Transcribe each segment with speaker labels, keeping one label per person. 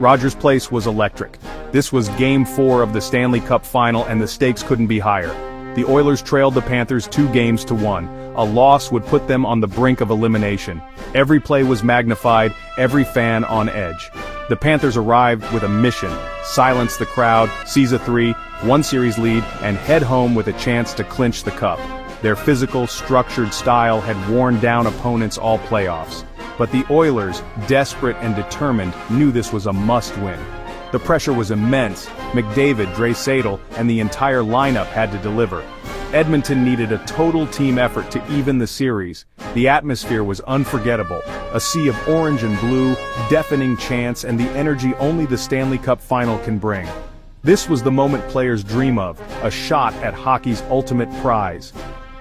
Speaker 1: Rogers Place was electric. This was Game 4 of the Stanley Cup Final and the stakes couldn't be higher. The Oilers trailed the Panthers 2-1. A loss would put them on the brink of elimination. Every play was magnified, every fan on edge. The Panthers arrived with a mission: silence the crowd, seize a 3-1 series lead, and head home with a chance to clinch the cup. Their physical, structured style had worn down opponents all playoffs. But the Oilers, desperate and determined, knew this was a must-win. The pressure was immense. McDavid, Draisaitl, and the entire lineup had to deliver. Edmonton needed a total team effort to even the series. The atmosphere was unforgettable. A sea of orange and blue, deafening chants, and the energy only the Stanley Cup Final can bring. This was the moment players dream of, a shot at hockey's ultimate prize.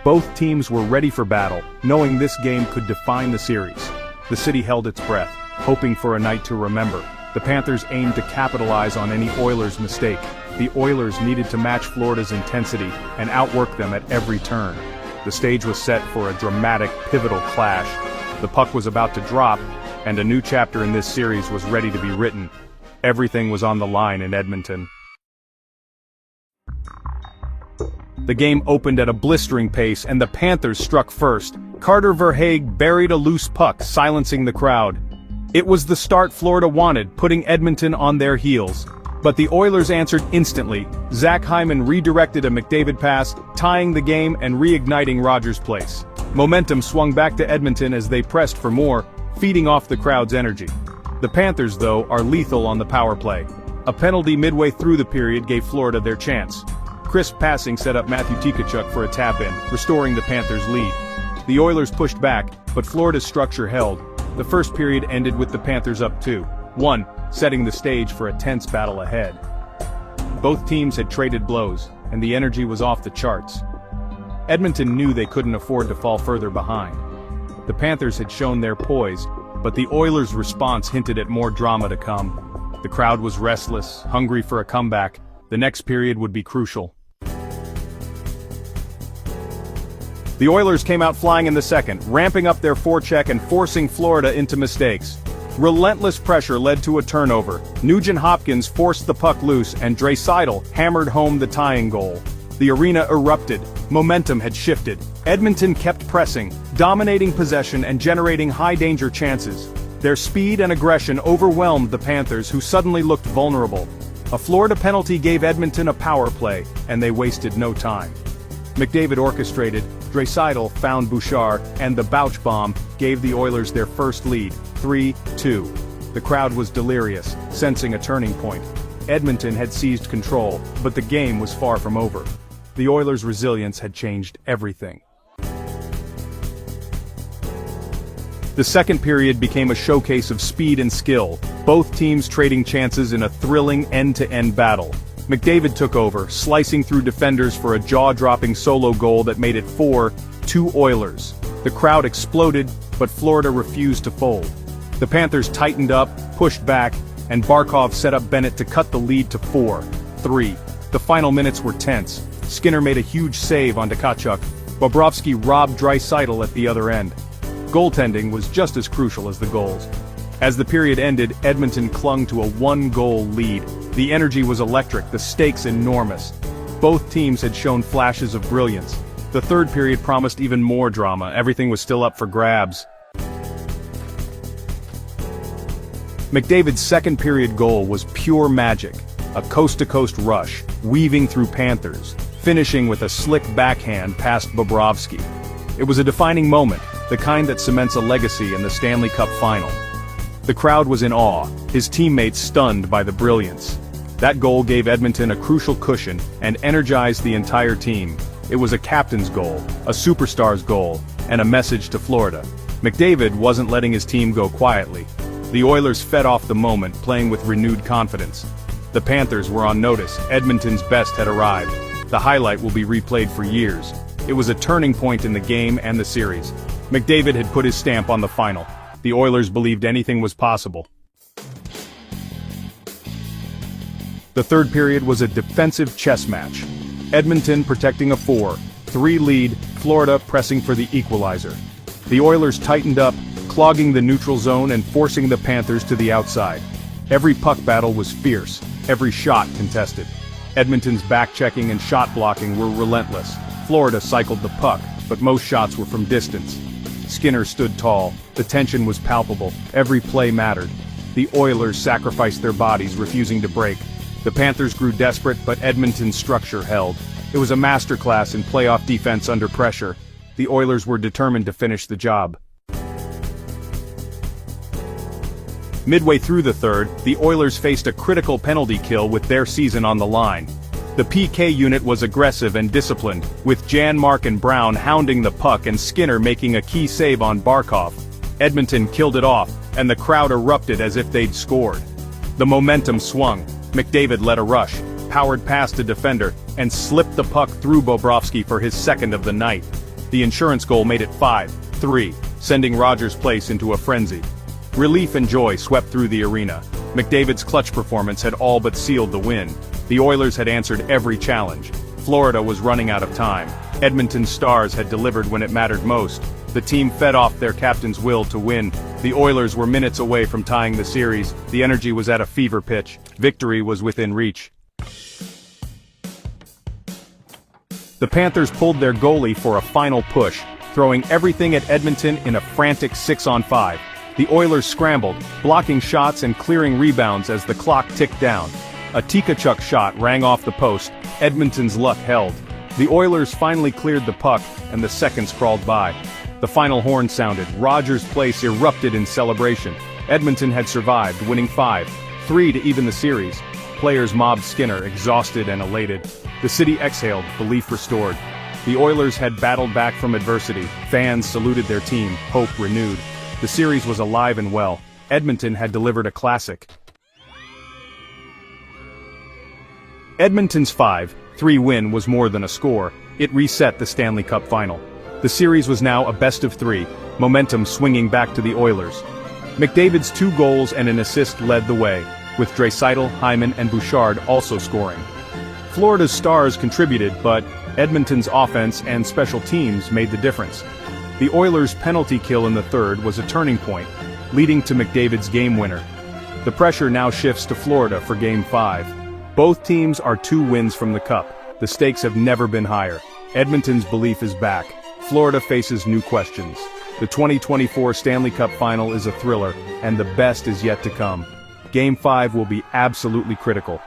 Speaker 1: Both teams were ready for battle, knowing this game could define the series. The city held its breath, hoping for a night to remember. The Panthers aimed to capitalize on any Oilers mistake. The Oilers needed to match Florida's intensity and outwork them at every turn. The stage was set for a dramatic, pivotal clash. The puck was about to drop, and a new chapter in this series was ready to be written. Everything was on the line in Edmonton. The game opened at a blistering pace, and the Panthers struck first. Carter Verhaeghe buried a loose puck, silencing the crowd. It was the start Florida wanted, putting Edmonton on their heels. But the Oilers answered instantly. Hyman redirected a McDavid pass, tying the game and reigniting Rogers Place. Momentum swung back to Edmonton as they pressed for more, feeding off the crowd's energy. The Panthers, though, are lethal on the power play. A penalty midway through the period gave Florida their chance. Crisp passing set up Matthew Tkachuk for a tap-in, restoring the Panthers' lead. The Oilers pushed back, but Florida's structure held. The first period ended with the Panthers up 2-1, setting the stage for a tense battle ahead. Both teams had traded blows, and the energy was off the charts. Edmonton knew they couldn't afford to fall further behind. The Panthers had shown their poise, but the Oilers' response hinted at more drama to come. The crowd was restless, hungry for a comeback. The next period would be crucial. The Oilers came out flying in the second, ramping up their forecheck and forcing Florida into mistakes. Relentless pressure led to a turnover. Nugent-Hopkins forced the puck loose, and Draisaitl hammered home the tying goal. The arena erupted. Momentum had shifted. Edmonton kept pressing, dominating possession and generating high-danger chances. Their speed and aggression overwhelmed the Panthers, who suddenly looked vulnerable. A Florida penalty gave Edmonton a power play, and they wasted no time. McDavid orchestrated, Draisaitl found Bouchard, and the Bouch bomb gave the Oilers their first lead, 3-2. The crowd was delirious, sensing a turning point. Edmonton had seized control, but the game was far from over. The Oilers' resilience had changed everything. The second period became a showcase of speed and skill, both teams trading chances in a thrilling end-to-end battle. McDavid took over, slicing through defenders for a jaw-dropping solo goal that made it 4-2 Oilers. The crowd exploded, but Florida refused to fold. The Panthers tightened up, pushed back, and Barkov set up Bennett to cut the lead to 4-3. The final minutes were tense. Skinner made a huge save on Tkachuk. Bobrovsky robbed Draisaitl at the other end. Goaltending was just as crucial as the goals. As the period ended, Edmonton clung to a one-goal lead. The energy was electric, the stakes enormous. Both teams had shown flashes of brilliance. The third period promised even more drama. Everything was still up for grabs. McDavid's second period goal was pure magic. A coast-to-coast rush, weaving through Panthers, finishing with a slick backhand past Bobrovsky. It was a defining moment, the kind that cements a legacy in the Stanley Cup Final. The crowd was in awe, his teammates stunned by the brilliance. That goal gave Edmonton a crucial cushion and energized the entire team. It was a captain's goal, a superstar's goal, and a message to Florida. McDavid wasn't letting his team go quietly. The Oilers fed off the moment, playing with renewed confidence. The Panthers were on notice. Edmonton's best had arrived. The highlight will be replayed for years. It was a turning point in the game and the series. McDavid had put his stamp on the final. The Oilers believed anything was possible. The third period was a defensive chess match. Edmonton protecting a 4-3 lead, Florida pressing for the equalizer. The Oilers tightened up, clogging the neutral zone and forcing the Panthers to the outside. Every puck battle was fierce, every shot contested. Edmonton's back-checking and shot-blocking were relentless. Florida cycled the puck, but most shots were from distance. Skinner stood tall, the tension was palpable, every play mattered. The Oilers sacrificed their bodies, refusing to break. The Panthers grew desperate, but Edmonton's structure held. It was a masterclass in playoff defense under pressure. The Oilers were determined to finish the job. Midway through the third, the Oilers faced a critical penalty kill with their season on the line. The PK unit was aggressive and disciplined, with Janmark and Brown hounding the puck and Skinner making a key save on Barkov. Edmonton killed it off, and the crowd erupted as if they'd scored. The momentum swung. McDavid led a rush, powered past a defender, and slipped the puck through Bobrovsky for his second of the night. The insurance goal made it 5-3, sending Rogers Place into a frenzy. Relief and joy swept through the arena. McDavid's clutch performance had all but sealed the win. The Oilers had answered every challenge. Florida was running out of time. Edmonton's stars had delivered when it mattered most. The team fed off their captain's will to win. The Oilers were minutes away from tying the series. The energy was at a fever pitch. Victory was within reach. The Panthers pulled their goalie for a final push, throwing everything at Edmonton in a frantic 6-on-5. The Oilers scrambled, blocking shots and clearing rebounds as the clock ticked down. A Tkachuk shot rang off the post. Edmonton's luck held. The Oilers finally cleared the puck, and the seconds crawled by. The final horn sounded. Rogers Place erupted in celebration. Edmonton had survived, winning 5-3 to even the series. Players mobbed Skinner, exhausted and elated. The city exhaled, belief restored. The Oilers had battled back from adversity. Fans saluted their team, hope renewed. The series was alive and well. Edmonton had delivered a classic. Edmonton's 5-3 win was more than a score. It reset the Stanley Cup Final. The series was now a best-of-3, momentum swinging back to the Oilers. McDavid's 2 goals and an assist led the way, with Draisaitl, Hyman, and Bouchard also scoring. Florida's stars contributed, but Edmonton's offense and special teams made the difference. The Oilers' penalty kill in the third was a turning point, leading to McDavid's game winner. The pressure now shifts to Florida for Game 5. Both teams are 2 wins from the Cup. The stakes have never been higher. Edmonton's belief is back. Florida faces new questions. The 2024 Stanley Cup Final is a thriller, and the best is yet to come. Game 5 will be absolutely critical.